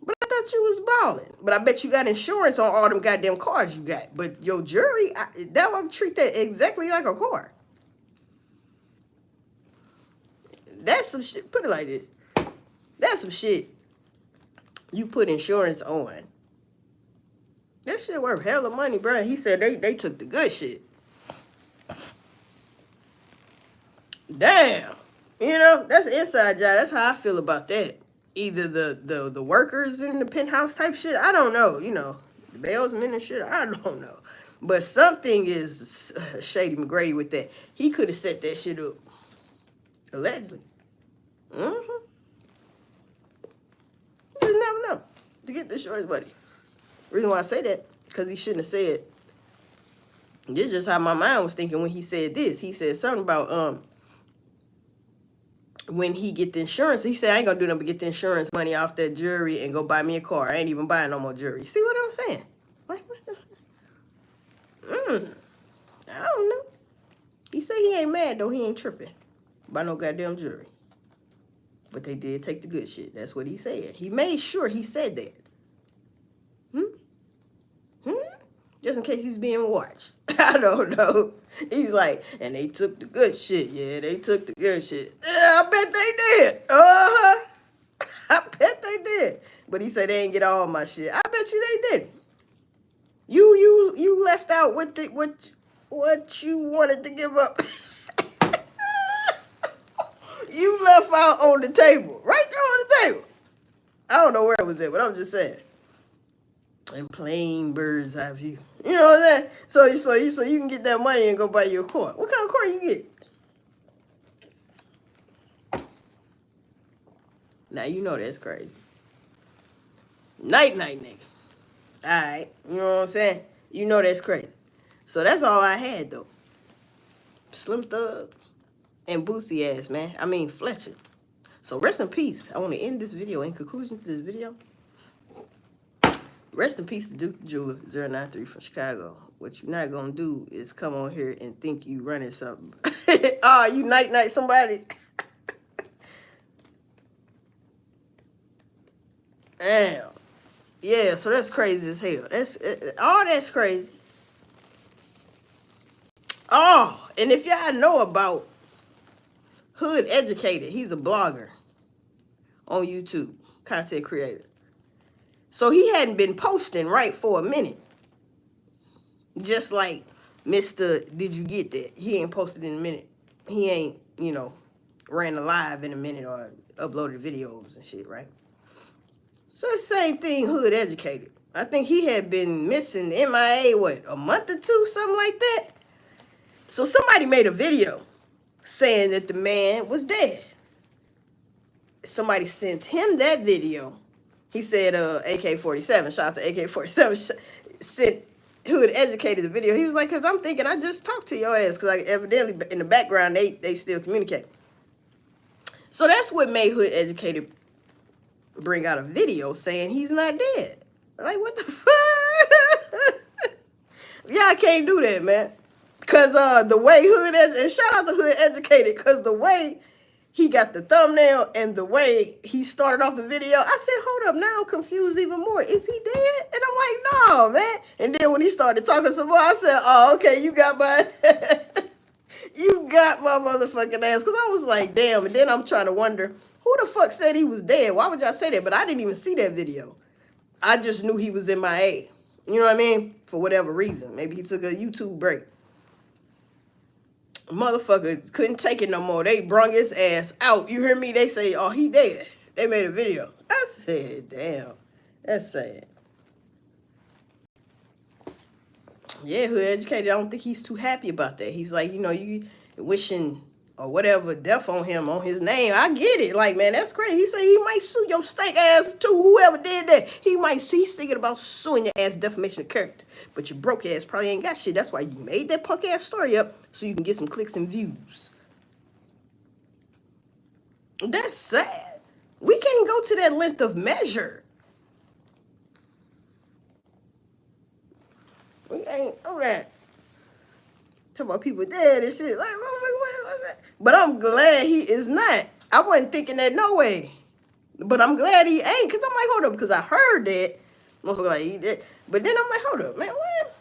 But I thought you was balling. But I bet you got insurance on all them goddamn cars you got. But your jewelry, that would treat that exactly like a car. That's some shit. Put it like this. That's some shit you put insurance on. That shit worth hella money, bro. He said they took the good shit. Damn. You know, that's an inside job. That's how I feel about that. Either the workers in the penthouse type shit, I don't know. You know, the bailsmen and shit, I don't know. But something is Shady McGrady with that. He could have set that shit up. Allegedly. Mm-hmm. You just never know. To get the insurance money. Reason why I say that, because he shouldn't have said. This is just how my mind was thinking when he said this. He said something about when he get the insurance. He said, I ain't gonna do nothing but get the insurance money off that jewelry and go buy me a car. I ain't even buying no more jewelry. See what I'm saying? Like, I don't know. He said he ain't mad though. He ain't tripping by no goddamn jewelry. But they did take the good shit. That's what he said. He made sure he said that. Just in case he's being watched. I don't know. He's like, and they took the good shit. Yeah, they took the good shit. Yeah, I bet they did. I bet they did. But he said they didn't get all my shit. I bet you they didn't. You left out what you wanted to give up. You left out on the table. Right there on the table. I don't know where it was at, but I'm just saying. And plain bird's eye view. You know what I'm saying? So you can get that money and go buy you a car. What kind of car you get? Now you know that's crazy. Night, nigga. Alright, you know what I'm saying? You know that's crazy. So that's all I had though. Slim Thug and Boosie ass, man. I mean Fletcher. So rest in peace. I want to end this video in conclusion to this video. Rest in peace to Duke the Jeweler 093 from Chicago. What you're not going to do is come on here and think you running something. You night somebody. Damn. Yeah, so that's crazy as hell. That's crazy. Oh, and if y'all know about Hood Educated, he's a blogger on YouTube, content creator. So he hadn't been posting right for a minute. Just like Mr. Did You Get That? He ain't posted in a minute. He ain't, ran a live in a minute or uploaded videos and shit, right? So it's the same thing, Hood Educated. I think he had been missing MIA, a month or two, something like that? So somebody made a video saying that the man was dead. Somebody sent him that video. He said AK-47, shout out to AK-47, sent Hood Educated the video. He was like, because I'm thinking I just talked to your ass, because evidently in the background they still communicate. So that's what made Hood Educated bring out a video saying he's not dead. Like, what the fuck? Y'all can't do that, man. Because the way and shout out to Hood Educated, because the way he got the thumbnail and the way he started off the video, I said, hold up, now I'm confused even more. Is he dead? And I'm like, no, man. And then when he started talking some more, I said, oh, okay, you got my ass. You got my motherfucking ass. Because I was like, damn. And then I'm trying to wonder, who the fuck said he was dead? Why would y'all say that? But I didn't even see that video. I just knew he was MIA. You know what I mean? For whatever reason. Maybe he took a YouTube break. Motherfucker couldn't take it no more. They brung his ass out. You hear me? They say, oh, he dead. They made a video. I said, damn. That's sad. Yeah, Hood Educated, I don't think he's too happy about that. He's like, you wishing or whatever death on him, on his name. I get it. Like, man, that's crazy. He said he might sue your stank ass too, whoever did that. He's thinking about suing your ass, defamation of character. But your broke ass probably ain't got shit. That's why you made that punk ass story up, so you can get some clicks and views. That's sad. We can't go to that length of measure. We ain't know that. Talk about people dead and shit. Like, but I'm glad he is not. I wasn't thinking that no way. But I'm glad he ain't. Because I'm like, hold up. Because I heard that. Motherfucker like, he did. But then I'm like, hold up, man. What?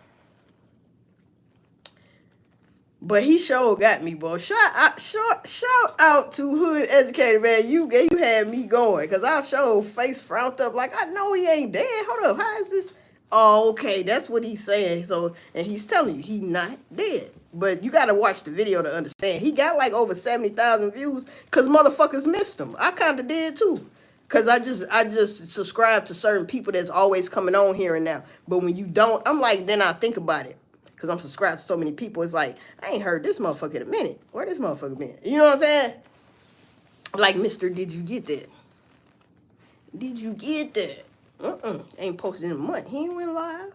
But he sure got me, boy. Shout out to Hood Educated, man. You had me going. Because I sure face frowned up like, I know he ain't dead. Hold up. How is this? Oh, okay. That's what he's saying. So, and he's telling you he not dead. But you got to watch the video to understand. He got like over 70,000 views because motherfuckers missed him. I kind of did too. Because I just subscribe to certain people that's always coming on here and now. But when you don't, I'm like, then I think about it. Because I'm subscribed to so many people. It's like, I ain't heard this motherfucker in a minute. Where this motherfucker been? You know what I'm saying? Like, Mr. Did You Get That? Did you get that? Ain't posted in a month. He ain't went live.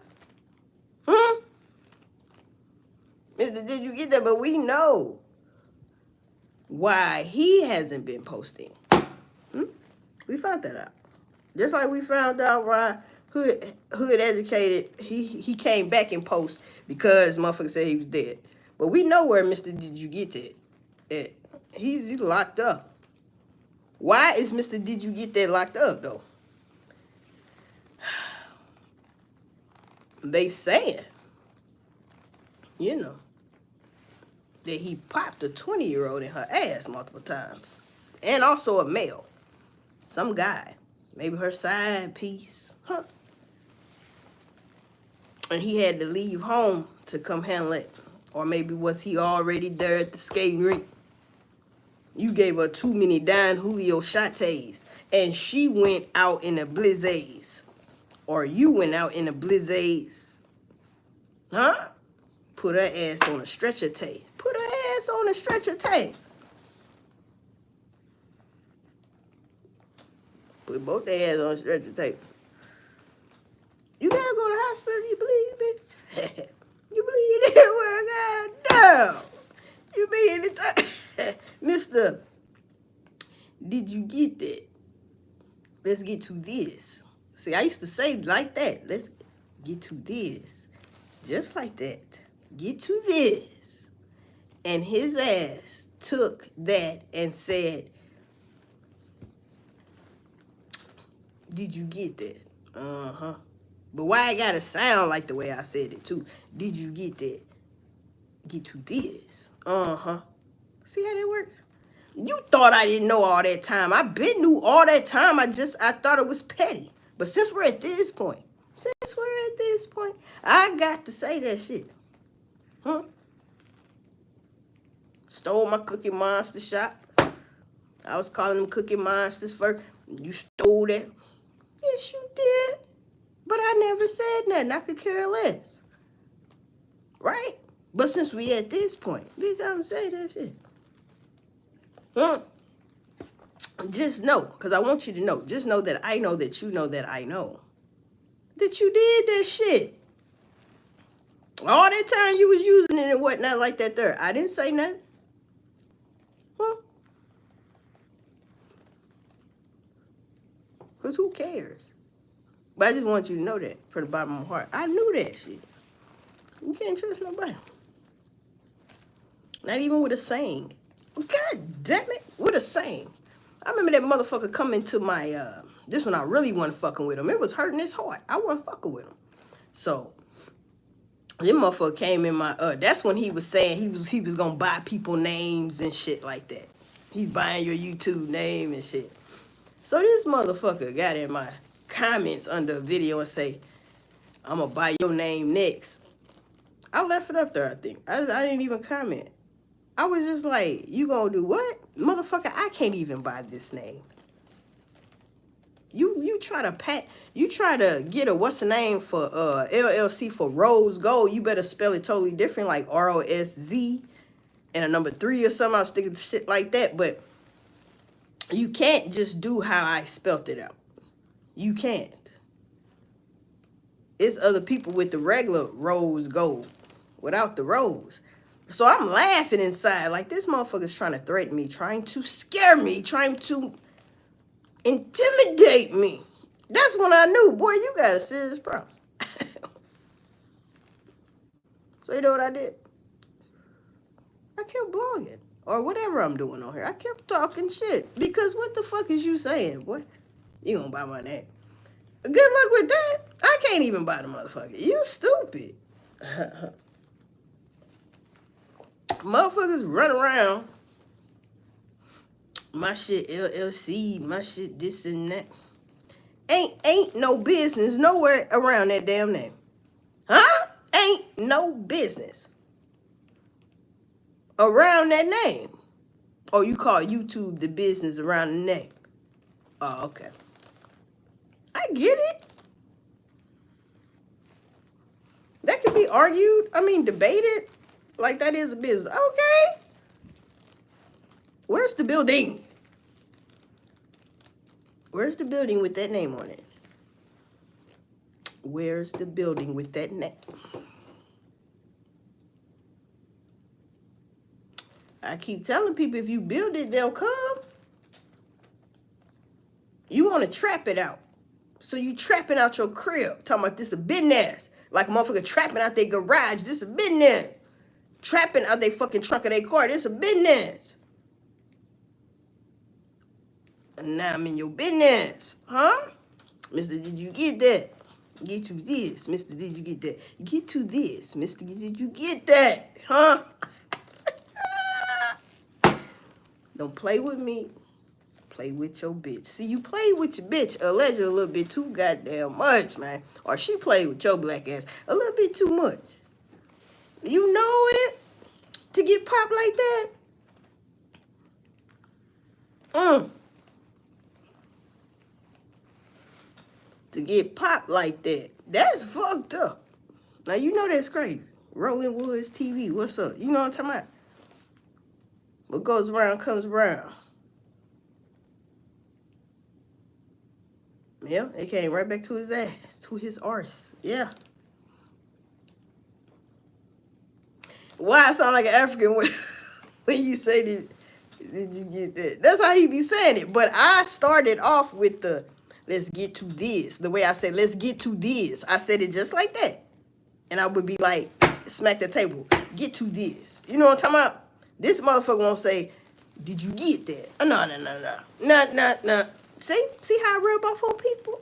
Hmm? Did you get that? But we know why he hasn't been posting. Hmm? We found that out. Just like we found out why Hood Educated, he came back and post because motherfucker said he was dead. But we know where Mr. Did You Get That at. He's locked up. Why is Mr. Did You Get That locked up though? They saying, you know, that he popped a 20-year-old in her ass multiple times. And also a male. Some guy. Maybe her side piece. Huh. And he had to leave home to come handle it. Or maybe was he already there at the skating rink? You gave her too many Don Julio shots. And she went out in a blizzays. Or you went out in a blizzays. Huh? Put her ass on a stretcher tape. Put her ass on a stretcher tape. Put both their ass on a stretcher tape. You gotta go to the hospital, you bleed, bitch. You bleed everywhere, goddamn. You bleed anything. Mister, did you get that? Let's get to this. See, I used to say like that. Let's get to this. Just like that. Get to this. And his ass took that and said, did you get that? Uh-huh. But why I gotta sound like the way I said it too? Did you get that? Get to this. Uh-huh. See how that works? You thought I didn't know all that time. I been knew all that time. I thought it was petty. But since we're at this point, I got to say that shit. Huh? Stole my Cookie Monster shop. I was calling them Cookie Monsters first. You stole that. Yes, you did. But I never said nothing. I could care less. Right? But since we at this point, bitch, I'm saying that shit. Huh? Just know, because I want you to know. Just know that I know that you know that I know. That you did that shit. All that time you was using it and whatnot like that there. I didn't say nothing. Huh? Because who cares? But I just want you to know that from the bottom of my heart. I knew that shit. You can't trust nobody. Not even with a saying. God damn it. With a saying. I remember that motherfucker coming to my, this one I really wasn't fucking with him. It was hurting his heart. I wasn't fucking with him. So, this motherfucker came in my, that's when he was saying he was gonna buy people names and shit like that. He's buying your YouTube name and shit. So this motherfucker got in my comments under a video and say, I'm gonna buy your name next. I left it up there, I think. I didn't even comment. I was just like, you gonna do what? Motherfucker, I can't even buy this name. You try to get a what's the name for LLC for Rose Gold, you better spell it totally different, like ROSZ and a number 3 or something. I was thinking shit like that, but you can't just do how I spelt it out. You can't. It's other people with the regular Rose Gold without the rose. So I'm laughing inside like this motherfucker's trying to threaten me, trying to scare me, trying to intimidate me. That's when I knew, boy, you got a serious problem. So you know what I did? I kept blogging or whatever I'm doing on here. I kept talking shit because what the fuck is you saying, boy? You gonna buy my name? Good luck with that. I can't even buy the motherfucker. You stupid. Motherfuckers run around. My shit LLC, my shit this and that. Ain't no business nowhere around that damn name. Huh? Ain't no business around that name. Oh, you call YouTube the business around the name. Oh, okay. I get it. That can be argued. I mean, debated. Like that is a business. Okay. Where's the building? Where's the building with that name on it? Where's the building with that name? I keep telling people, if you build it, they'll come. You want to trap it out. So you trapping out your crib. Talking about this a business. Like a motherfucker trapping out their garage. This a business. Trapping out their fucking trunk of their car. This a business. And now I'm in your business. Huh? Mister, did you get that? Get to this. Mister, did you get that? Get to this. Mister, did you get that? Huh? Don't play with me. Play with your bitch. See, you play with your bitch allegedly a little bit too goddamn much, man. Or she played with your black ass a little bit too much. You know it? To get popped like that? To get popped like that. That's fucked up. Now, you know that's crazy. Rolling Woods TV, what's up? You know what I'm talking about? What goes around comes around. Yeah, it came right back to his ass, to his arse. Yeah. Why I sound like an African when you say this? Did you get that? That's how he be saying it. But I started off with the let's get to this. The way I said let's get to this. I said it just like that. And I would be like, smack the table. Get to this. You know what I'm talking about? This motherfucker won't say, did you get that? No. No. See how I rub off on people?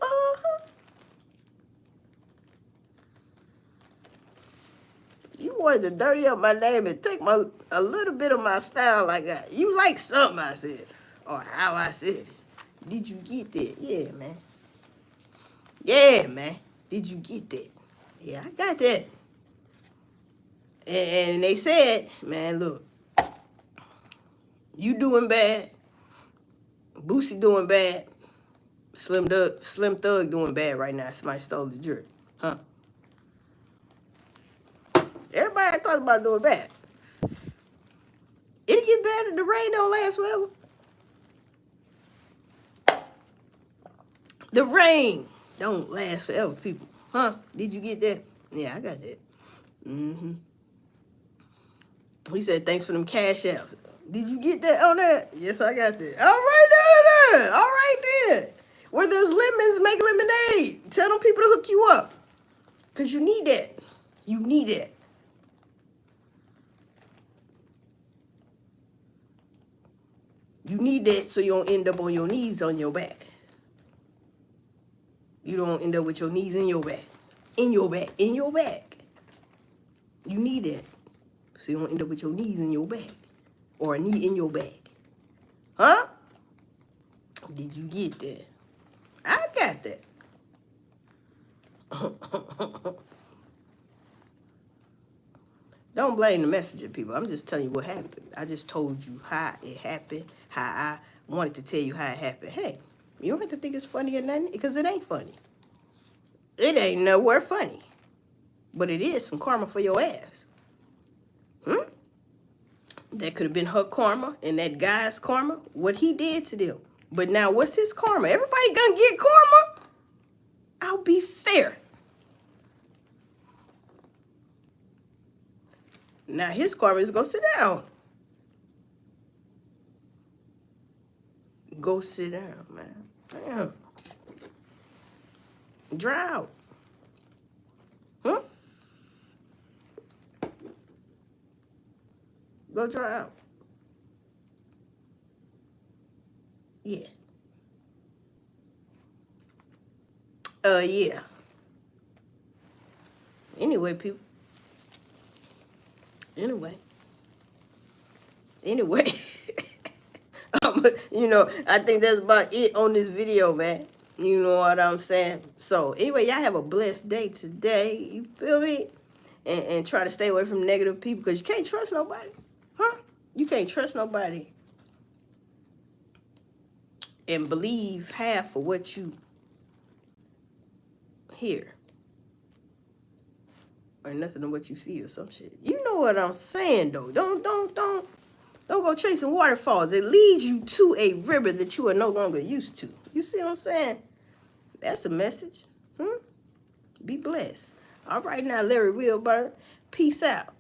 You wanted to dirty up my name and take a little bit of my style like that. You like something I said. Or how I said it. Did you get that? Yeah, man. Yeah, man. Did you get that? Yeah, I got that. And they said, man, look. You doing bad. Boosie doing bad. Slim Thug doing bad right now. Somebody stole the jury. Huh? Everybody thought about doing bad. It'll get better. The rain don't last forever. The rain don't last forever, people. Huh? Did you get that? Yeah, I got that. Mm-hmm. He said, thanks for them cash apps. Did you get that on that? Yes, I got that. All right, then. All right, then. Where there's lemons, make lemonade. Tell them people to hook you up. Because you need that. You need it. You need that so you don't end up on your knees on your back. You don't end up with your knees in your back. In your back. In your back. You need that so you don't end up with your knees in your back. Or a knee in your back. Huh? Did you get that? I got that. Don't blame the messenger, people. I'm just telling you what happened. I just told you how it happened, how I wanted to tell you how it happened. Hey, you don't have to think it's funny or nothing, because it ain't funny. It ain't nowhere funny. But it is some karma for your ass. That could have been her karma and that guy's karma, what he did to them. But now, what's his karma? Everybody gonna get karma? I'll be fair. Now, his karma is go sit down. Go sit down, man. Damn. Dry out. Huh? Go dry out. Yeah. Yeah. Anyway, people. Anyway. You know, I think that's about it on this video, man. You know what I'm saying? So, anyway, y'all have a blessed day today. You feel me? And try to stay away from negative people because you can't trust nobody. Huh? You can't trust nobody and believe half of what you hear. Or nothing of what you see or some shit. You know what I'm saying, though. Don't go chasing waterfalls. It leads you to a river that you are no longer used to. You see what I'm saying? That's a message. Be blessed. All right now, Larry Wilburn. Peace out.